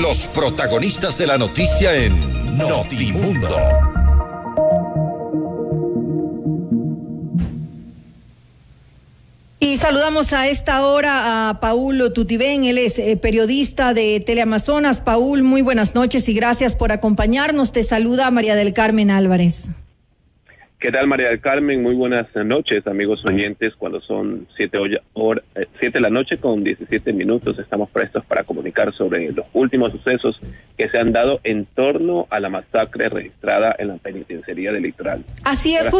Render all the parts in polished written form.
Los protagonistas de la noticia en Notimundo. Y saludamos a esta hora a Paul Tutibén, él es periodista de Teleamazonas. Paul, muy buenas noches y gracias por acompañarnos. Te saluda María del Carmen Álvarez. ¿Qué tal, María del Carmen? Muy buenas noches, amigos oyentes. Cuando son 7 de la noche con 17 minutos, estamos prestos para comunicar sobre los últimos sucesos que se han dado en torno a la masacre registrada en la penitenciaría del Litoral. Así es,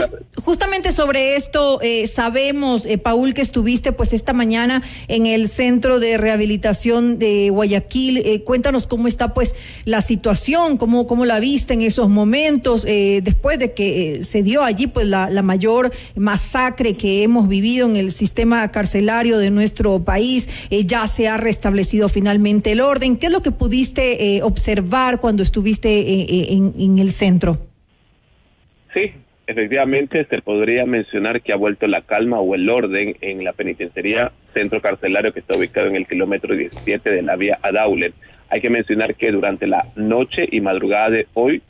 justamente sobre esto sabemos, Paul, que estuviste pues esta mañana en el Centro de Rehabilitación de Guayaquil. Cuéntanos cómo está pues la situación, cómo la viste en esos momentos, después de que se dio allí pues la mayor masacre que hemos vivido en el sistema carcelario de nuestro país. Ya se ha restablecido finalmente el orden. ¿Qué es lo que pudiste observar cuando estuviste en el centro? Sí, efectivamente se podría mencionar que ha vuelto la calma o el orden en la penitenciaría centro carcelario que está ubicado en el kilómetro 17 de la vía Adaule. Hay que mencionar que durante la noche y madrugada de hoy,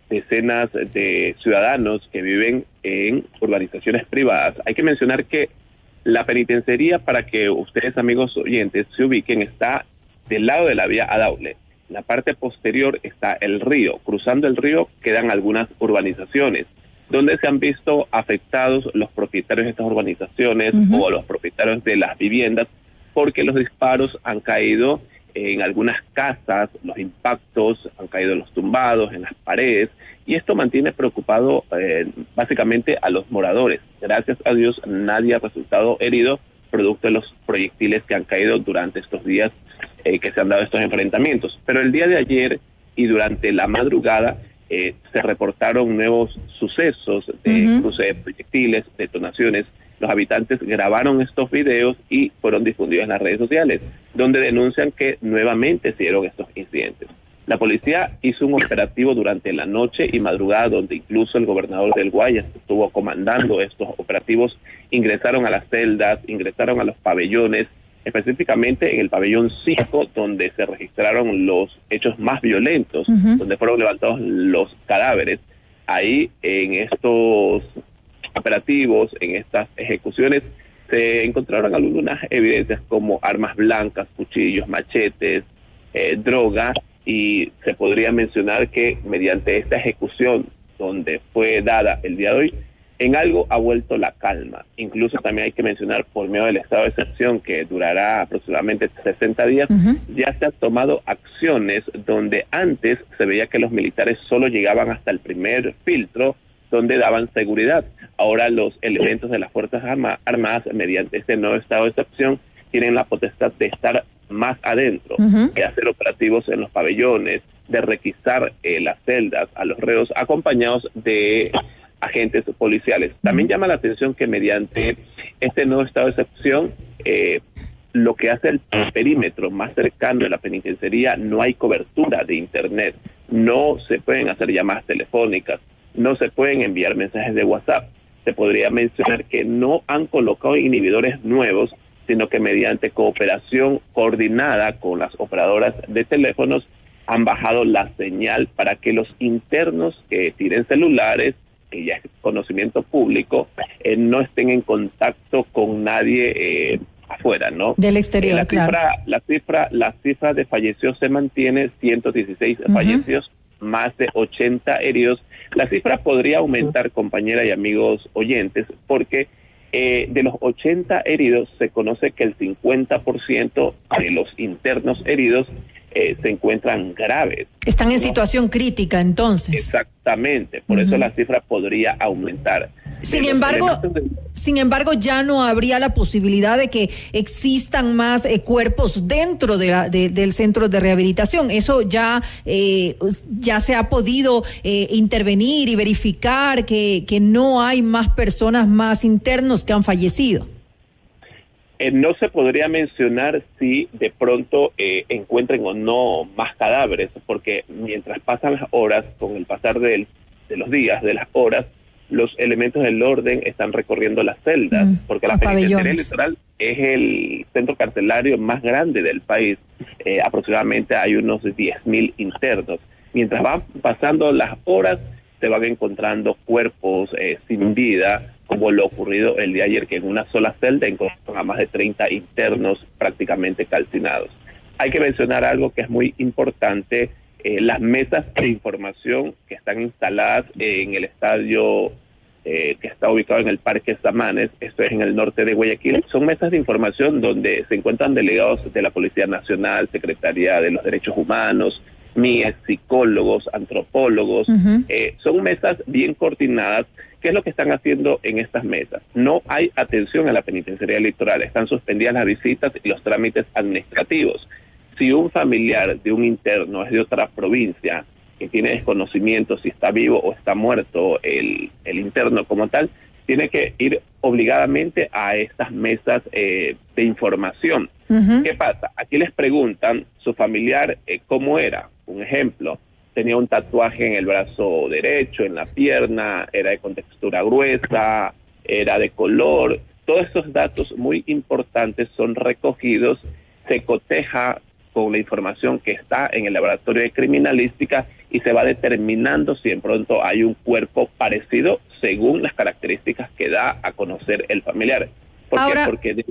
decenas de ciudadanos que viven en urbanizaciones privadas. Hay que mencionar que la penitenciaría, para que ustedes, amigos oyentes, se ubiquen, está del lado de la vía Adaule. En la parte posterior está el río. Cruzando el río quedan algunas urbanizaciones, donde se han visto afectados los propietarios de estas urbanizaciones o los propietarios de las viviendas, porque los disparos han caído en algunas casas, los impactos han caído en los tumbados, en las paredes, y esto mantiene preocupado básicamente a los moradores. Gracias a Dios nadie ha resultado herido producto de los proyectiles que han caído durante estos días que se han dado estos enfrentamientos. Pero el día de ayer y durante la madrugada se reportaron nuevos sucesos de cruce de proyectiles, detonaciones. Los habitantes grabaron estos videos y fueron difundidos en las redes sociales, donde denuncian que nuevamente se dieron estos incidentes. La policía hizo un operativo durante la noche y madrugada, donde incluso el gobernador del Guayas estuvo comandando estos operativos. Ingresaron a las celdas, ingresaron a los pabellones, específicamente en el pabellón 5, donde se registraron los hechos más violentos, donde fueron levantados los cadáveres. Ahí, en estos operativos, en estas ejecuciones, se encontraron algunas evidencias como armas blancas, cuchillos, machetes, droga, y se podría mencionar que mediante esta ejecución, donde fue dada el día de hoy, en algo ha vuelto la calma. Incluso también hay que mencionar, por medio del estado de excepción, que durará aproximadamente 60 días, ya se han tomado acciones donde antes se veía que los militares solo llegaban hasta el primer filtro, donde daban seguridad. Ahora los elementos de las Fuerzas Armadas, mediante este nuevo estado de excepción, tienen la potestad de estar más adentro, de hacer operativos en los pabellones, de requisar las celdas a los reos, acompañados de agentes policiales. También llama la atención que mediante este nuevo estado de excepción, lo que hace el perímetro más cercano de la penitenciaría, no hay cobertura de internet, no se pueden hacer llamadas telefónicas, no se pueden enviar mensajes de WhatsApp. Se podría mencionar que no han colocado inhibidores nuevos, sino que mediante cooperación coordinada con las operadoras de teléfonos han bajado la señal para que los internos que tienen celulares, que ya es conocimiento público, no estén en contacto con nadie afuera, ¿no? Del exterior, La cifra de fallecidos se mantiene, 116 fallecidos, más de 80 heridos. La cifra podría aumentar, compañera y amigos oyentes, porque de los 80 heridos se conoce que el 50% de los internos heridos se encuentran graves. Están en situación crítica, entonces. Exactamente, por eso la cifra podría aumentar. Sin embargo, ya no habría la posibilidad de que existan más cuerpos dentro del centro de rehabilitación. Eso ya se ha podido intervenir y verificar que no hay más personas, más internos que han fallecido. No se podría mencionar si de pronto encuentren o no más cadáveres, porque mientras pasan las horas, con el pasar de los días, de las horas, los elementos del orden están recorriendo las celdas, porque la penitenciaría litoral es el centro carcelario más grande del país. Aproximadamente hay unos 10.000 internos. Mientras van pasando las horas, se van encontrando cuerpos sin vida, como lo ocurrido el día de ayer, que en una sola celda encontraron a más de 30 internos prácticamente calcinados. Hay que mencionar algo que es muy importante: las mesas de información que están instaladas en el estadio que está ubicado en el Parque Samanes, esto es en el norte de Guayaquil. Son mesas de información donde se encuentran delegados de la Policía Nacional, Secretaría de los Derechos Humanos, MIES, psicólogos, antropólogos. Son mesas bien coordinadas. ¿Qué es lo que están haciendo en estas mesas? No hay atención a la penitenciaría litoral, están suspendidas las visitas y los trámites administrativos. Si un familiar de un interno es de otra provincia, que tiene desconocimiento si está vivo o está muerto el interno como tal, tiene que ir obligadamente a estas mesas de información. ¿Qué pasa? Aquí les preguntan su familiar cómo era. Un ejemplo, tenía un tatuaje en el brazo derecho, en la pierna, era de contextura gruesa, era de color. Todos esos datos muy importantes son recogidos, se coteja con la información que está en el laboratorio de criminalística y se va determinando si en pronto hay un cuerpo parecido según las características que da a conocer el familiar. ¿Por qué? Porque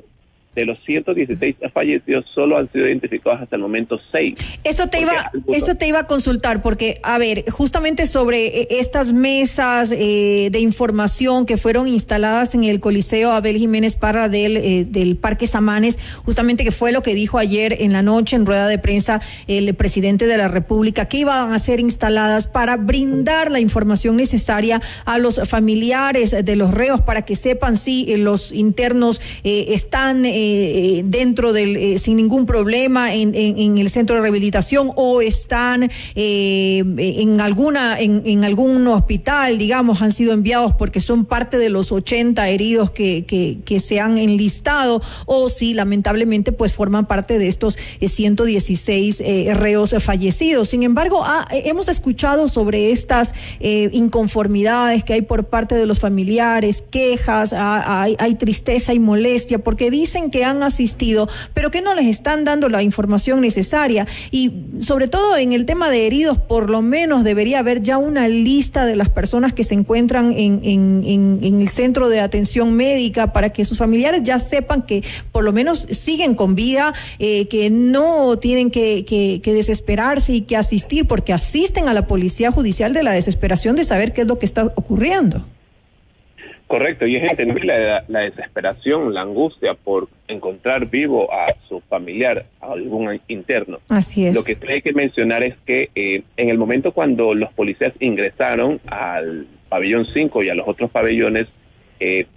de los 116 fallecidos solo han sido identificados hasta el momento 6. Eso te iba a consultar, porque, a ver, justamente sobre estas mesas de información que fueron instaladas en el Coliseo Abel Jiménez Parra del Parque Samanes, justamente que fue lo que dijo ayer en la noche en rueda de prensa el presidente de la República, que iban a ser instaladas para brindar la información necesaria a los familiares de los reos para que sepan si los internos están dentro del sin ningún problema en el centro de rehabilitación o están en algún hospital, digamos, han sido enviados porque son parte de los 80 heridos que se han enlistado, o si lamentablemente pues forman parte de estos 116 reos fallecidos. Sin embargo, hemos escuchado sobre estas inconformidades que hay por parte de los familiares, quejas, hay tristeza y molestia porque dicen que han asistido, pero que no les están dando la información necesaria. Y sobre todo en el tema de heridos, por lo menos debería haber ya una lista de las personas que se encuentran en el centro de atención médica para que sus familiares ya sepan que por lo menos siguen con vida, que no tienen que desesperarse y que asistir, porque asisten a la policía judicial de la desesperación de saber qué es lo que está ocurriendo. Correcto, y es entendible la desesperación, la angustia por encontrar vivo a su familiar, a algún interno. Así es. Lo que hay que mencionar es que en el momento cuando los policías ingresaron al pabellón 5 y a los otros pabellones,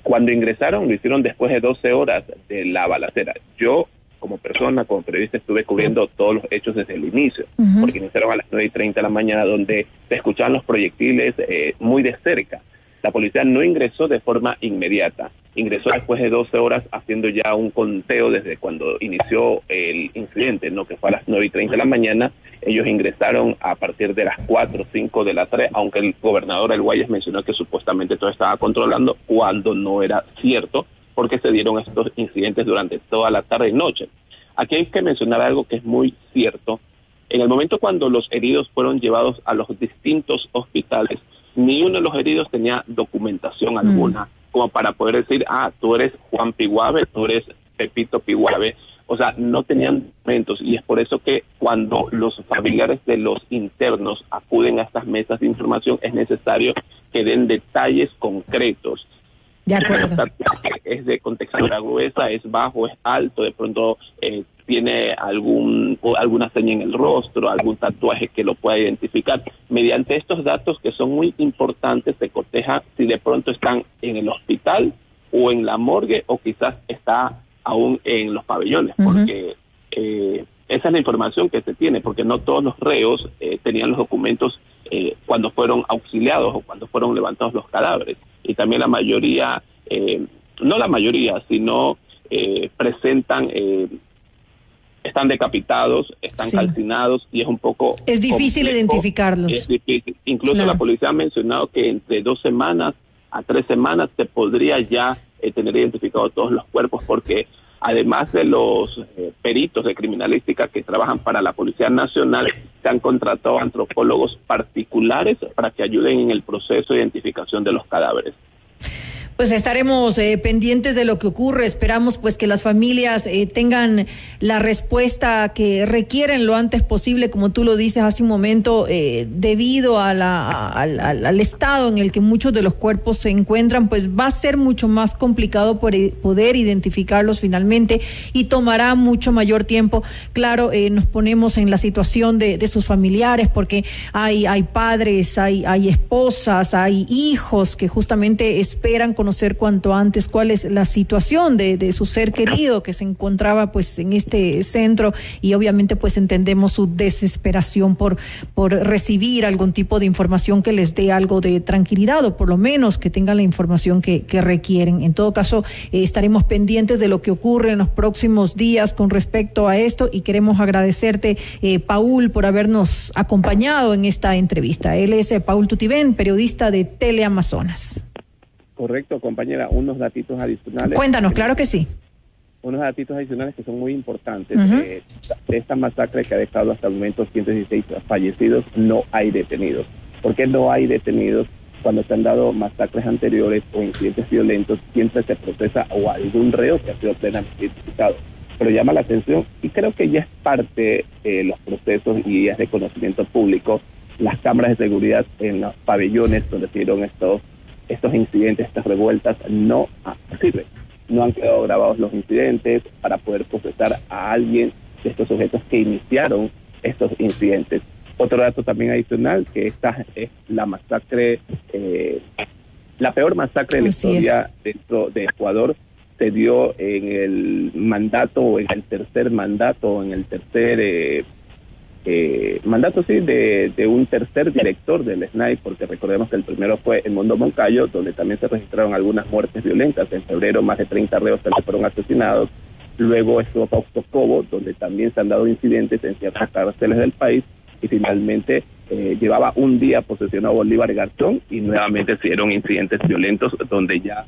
cuando ingresaron lo hicieron después de 12 horas de la balacera. Yo, como persona, como periodista, estuve cubriendo todos los hechos desde el inicio, porque iniciaron a las 9:30 de la mañana, donde se escuchaban los proyectiles muy de cerca. La policía no ingresó de forma inmediata, ingresó después de 12 horas haciendo ya un conteo desde cuando inició el incidente, ¿no? Que fue a las 9:30 de la mañana. Ellos ingresaron a partir de las 4 o 5 de la tarde, aunque el gobernador El Guayas mencionó que supuestamente todo estaba controlando, cuando no era cierto, porque se dieron estos incidentes durante toda la tarde y noche. Aquí hay que mencionar algo que es muy cierto. En el momento cuando los heridos fueron llevados a los distintos hospitales, ni uno de los heridos tenía documentación alguna como para poder decir, tú eres Juan Piguave, tú eres Pepito Piguave. O sea, no tenían documentos, y es por eso que cuando los familiares de los internos acuden a estas mesas de información es necesario que den detalles concretos. De acuerdo. Es de contextura gruesa, es bajo, es alto, de pronto tiene alguna seña en el rostro, algún tatuaje que lo pueda identificar. Mediante estos datos que son muy importantes se coteja si de pronto están en el hospital o en la morgue o quizás está aún en los pabellones, porque esa es la información que se tiene, porque no todos los reos tenían los documentos cuando fueron auxiliados o cuando fueron levantados los cadáveres. Y también la mayoría, no la mayoría, sino presentan, están decapitados, están calcinados, y es un poco... Es difícil identificarlos. Es difícil. Incluso la policía ha mencionado que entre 2 semanas a 3 semanas se podría ya tener identificados todos los cuerpos, porque Además de los peritos de criminalística que trabajan para la Policía Nacional, se han contratado antropólogos particulares para que ayuden en el proceso de identificación de los cadáveres. Pues estaremos pendientes de lo que ocurre. Esperamos pues que las familias tengan la respuesta que requieren lo antes posible, como tú lo dices hace un momento, debido a al estado en el que muchos de los cuerpos se encuentran, pues va a ser mucho más complicado poder identificarlos finalmente y tomará mucho mayor tiempo. Claro, nos ponemos en la situación de sus familiares, porque hay padres, hay esposas, hay hijos que justamente esperan conocer cuanto antes cuál es la situación de su ser querido que se encontraba pues en este centro, y obviamente pues entendemos su desesperación por recibir algún tipo de información que les dé algo de tranquilidad, o por lo menos que tengan la información que requieren. En todo caso, estaremos pendientes de lo que ocurre en los próximos días con respecto a esto, y queremos agradecerte, Paul, por habernos acompañado en esta entrevista. Él es Paul Tutibén, periodista de Teleamazonas. Correcto, compañera. Unos datitos adicionales. Cuéntanos, claro que sí. Unos datitos adicionales que son muy importantes. Uh-huh. De esta masacre que ha dejado hasta el momento 116 fallecidos, no hay detenidos. ¿Por qué no hay detenidos? Cuando se han dado masacres anteriores o incidentes violentos, siempre se procesa o algún reo que ha sido plenamente identificado. Pero llama la atención, y creo que ya es parte de los procesos y es de conocimiento público, las cámaras de seguridad en los pabellones donde se dieron estos incidentes, estas revueltas, no sirven. No han quedado grabados los incidentes para poder procesar a alguien de estos sujetos que iniciaron estos incidentes. Otro dato también adicional, que esta es la masacre, la peor masacre de la historia dentro de Ecuador. Se dio en el mandato, en el tercer mandato, en el tercer mandato, sí, de un tercer director del SNAI, porque recordemos que el primero fue en Mundo Moncayo, donde también se registraron algunas muertes violentas. En febrero más de 30 reos también fueron asesinados. Luego estuvo Fausto Cobo, donde también se han dado incidentes en ciertas cárceles del país, y finalmente llevaba un día posesionado Bolívar Garzón, y nuevamente se dieron incidentes violentos donde ya,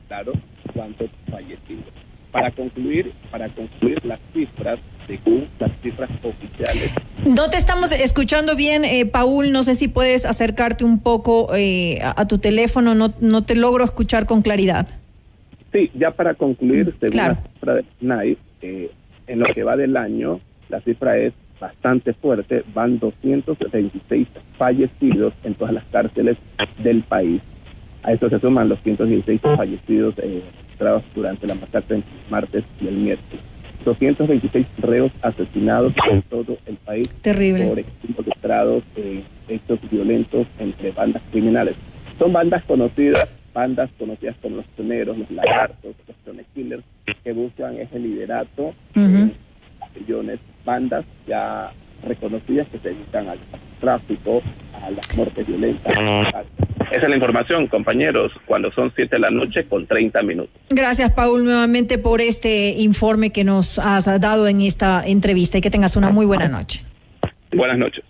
claro, cuántos fallecidos. Para concluir las cifras, según las cifras oficiales. No te estamos escuchando bien, Paul, no sé si puedes acercarte un poco a tu teléfono, no te logro escuchar con claridad. Sí, ya para concluir, según claro, la cifra de SNAI, en lo que va del año, la cifra es bastante fuerte, van 226 fallecidos en todas las cárceles del país. A esto se suman los 116 fallecidos registrados durante la masacre entre el martes y el miércoles. 226 reos asesinados en todo el país. Terrible. Por involucrados en hechos violentos entre bandas criminales. Son bandas conocidas como los Pioneros, los Lagartos, los Stone Killers, que buscan ese liderato en millones, bandas ya reconocidas que se dedican al tráfico, a las muertes violentas. Esa es la información, compañeros, cuando son 7:30 p.m. Gracias, Paul, nuevamente por este informe que nos has dado en esta entrevista, y que tengas una muy buena noche. Buenas noches.